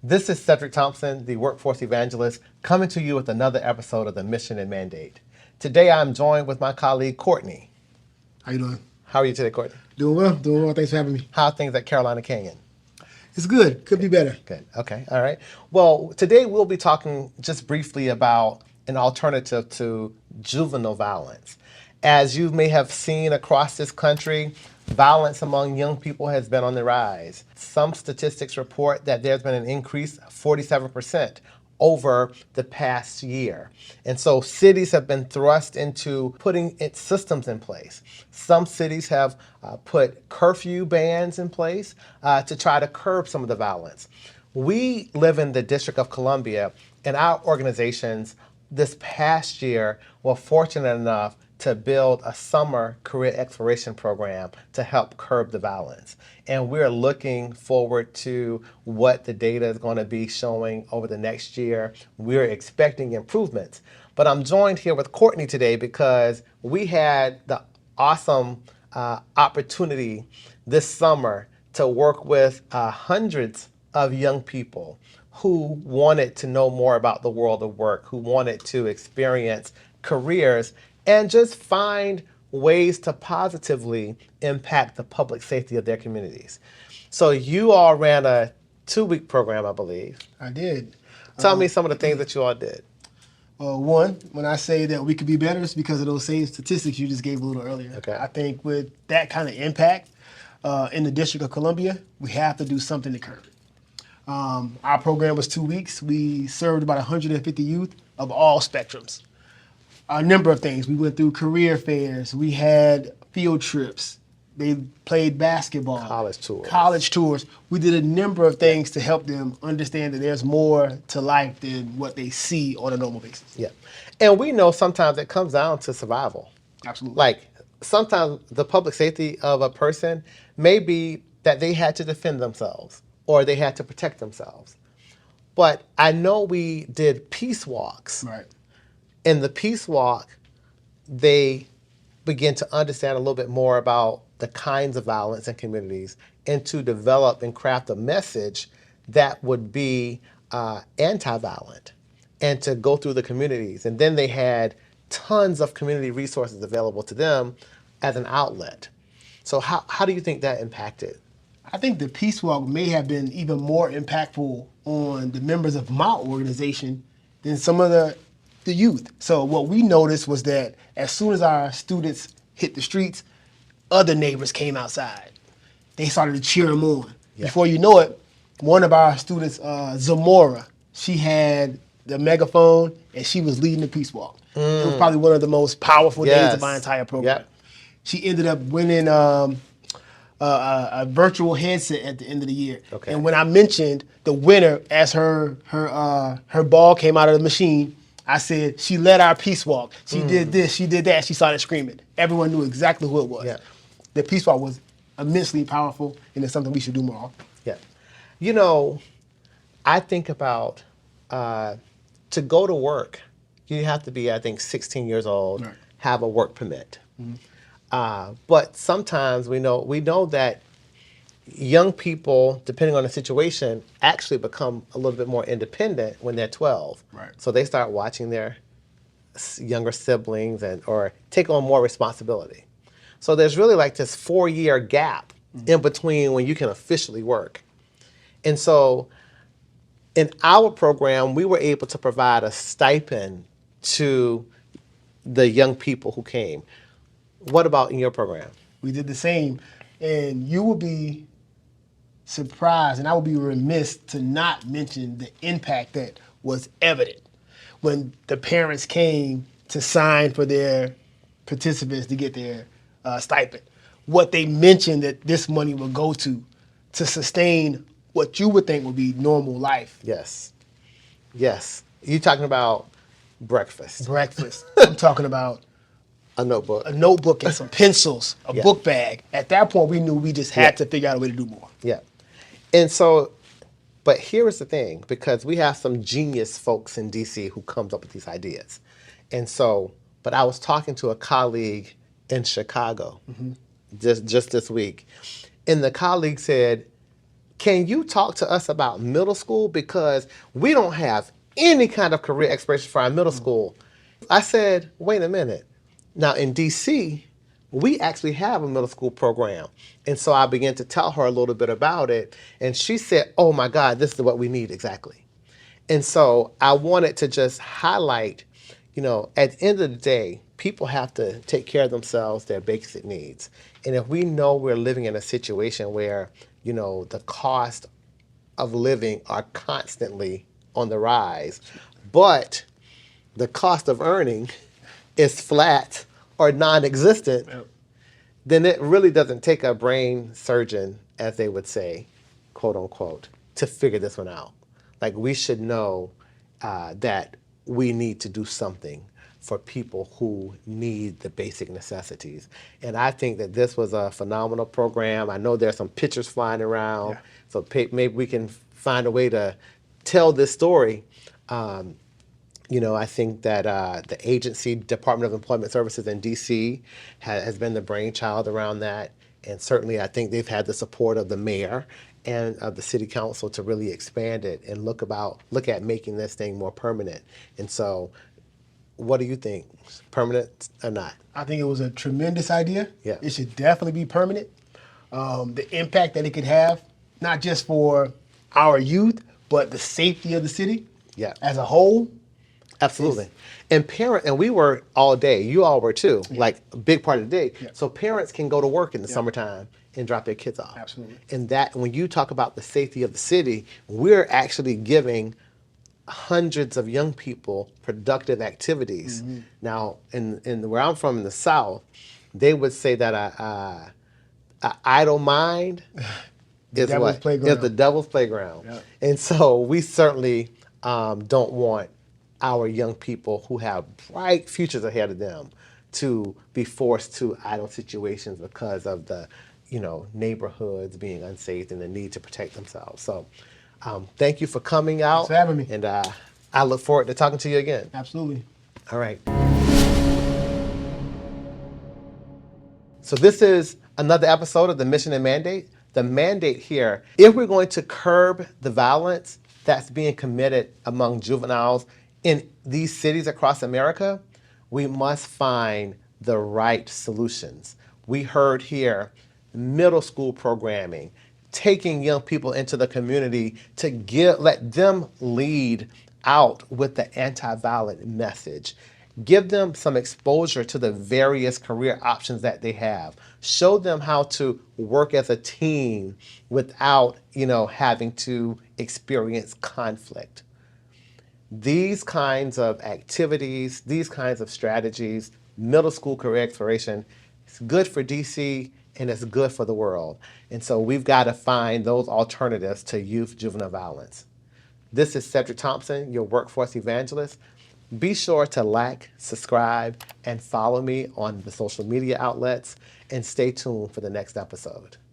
This is Cedric Thompson, the workforce evangelist, coming to you with another episode of the Mission and Mandate. Today I'm joined with my colleague, Kourtney. How you doing? How are you today, Kourtney? Doing well. Thanks for having me. How are things at Carolina Canyon? It's good. Could be better. Good. Okay. All right. Well, today we'll be talking just briefly about an alternative to juvenile violence. As you may have seen across this country, violence among young people has been on the rise. Some statistics report that there's been an increase of 47% over the past year. And so cities have been thrust into putting its systems in place. Some cities have put curfew bans in place to try to curb some of the violence. We live in the District of Columbia, and our organizations this past year were fortunate enough to build a summer career exploration program to help curb the violence. And we're looking forward to what the data is going to be showing over the next year. We're expecting improvements. But I'm joined here with Kourtney today because we had the awesome opportunity this summer to work with hundreds of young people who wanted to know more about the world of work, who wanted to experience careers and just find ways to positively impact the public safety of their communities. So you all ran a 2-week program, I believe. I did. Tell me some of the things that you all did. One, when I say that we could be better, it's because of those same statistics you just gave a little earlier. Okay. I think with that kind of impact in the District of Columbia, we have to do something to curb it. Our program was 2 weeks. We served about 150 youth of all spectrums. A number of things. We went through career fairs. We had field trips. They played basketball. College tours. We did a number of things to help them understand that there's more to life than what they see on a normal basis. Yeah. And we know sometimes it comes down to survival. Absolutely. Like sometimes the public safety of a person may be that they had to defend themselves or they had to protect themselves. But I know we did peace walks. Right. In the peace walk, they begin to understand a little bit more about the kinds of violence in communities and to develop and craft a message that would be anti-violent and to go through the communities. And then they had tons of community resources available to them as an outlet. So how do you think that impacted? I think the Peace Walk may have been even more impactful on the members of my organization than some of the youth. So what we noticed was that as soon as our students hit the streets, other neighbors came outside. They started to cheer them on. Yeah. Before you know it, one of our students, Zamora, she had the megaphone and she was leading the Peace Walk. It was probably one of the most powerful days of my entire program. Yep. She ended up winning a virtual headset at the end of the year. Okay. And when I mentioned the winner as her ball came out of the machine, I said, she led our peace walk. She did this, she did that. She started screaming. Everyone knew exactly who it was. Yeah. The peace walk was immensely powerful, and it's something we should do more often. Yeah. You know, I think about to go to work, you have to be, I think, 16 years old, right, have a work permit. Mm-hmm. But sometimes we know that young people, depending on the situation, actually become a little bit more independent when they're 12. Right. So they start watching their younger siblings or take on more responsibility. So there's really like this 4-year gap in between when you can officially work. And so in our program, we were able to provide a stipend to the young people who came. What about in your program? We did the same. And you will be surprised, and I would be remiss to not mention the impact that was evident when the parents came to sign for their participants to get their stipend. What they mentioned that this money would go to sustain what you would think would be normal life. Yes. Yes. You're talking about breakfast. Breakfast. I'm talking about a notebook. A notebook and some pencils, a book bag. At that point, we knew we just had to figure out a way to do more. Yeah. And so, but here is the thing, because we have some genius folks in D.C. who comes up with these ideas. And so, but I was talking to a colleague in Chicago just this week, and the colleague said, Can you talk to us about middle school? Because we don't have any kind of career exploration for our middle school. I said, wait a minute. Now in DC, we actually have a middle school program. And so I began to tell her a little bit about it. And she said, oh my God, this is what we need exactly. And so I wanted to just highlight, at the end of the day, people have to take care of themselves, their basic needs. And if we know we're living in a situation where, the cost of living are constantly on the rise, but the cost of earning is flat or non-existent, then it really doesn't take a brain surgeon, as they would say, quote unquote, to figure this one out. Like we should know that we need to do something for people who need the basic necessities. And I think that this was a phenomenal program. I know there's some pictures flying around, so maybe we can find a way to tell this story. I think that the agency, Department of Employment Services in D.C., has been the brainchild around that. And certainly I think they've had the support of the mayor and of the city council to really expand it and look at making this thing more permanent. And so what do you think? Permanent or not? I think it was a tremendous idea. Yeah. It should definitely be permanent. The impact that it could have, not just for our youth, but the safety of the city as a whole. Absolutely. And we were all day. You all were too, like a big part of the day. So parents can go to work in the summertime and drop their kids off. Absolutely. And that, when you talk about the safety of the city, we're actually giving hundreds of young people productive activities. Now, in where I'm from in the South, they would say that a idle mind is devil's playground. Is the devil's playground. And so we certainly don't want our young people who have bright futures ahead of them to be forced to idle situations because of the neighborhoods being unsafe and the need to protect themselves. So thank you for coming out. Thanks for having me. And I look forward to talking to you again. Absolutely. All right. So this is another episode of the Mission and Mandate. The mandate here, if we're going to curb the violence that's being committed among juveniles in these cities across America, we must find the right solutions. We heard here middle school programming, taking young people into the community to let them lead out with the anti-violent message. Give them some exposure to the various career options that they have. Show them how to work as a team without, having to experience conflict. These kinds of activities, these kinds of strategies, middle school career exploration, it's good for DC and it's good for the world. And so we've got to find those alternatives to youth juvenile violence. This is Cedric Thompson, your workforce evangelist. Be sure to like, subscribe, and follow me on the social media outlets, and stay tuned for the next episode.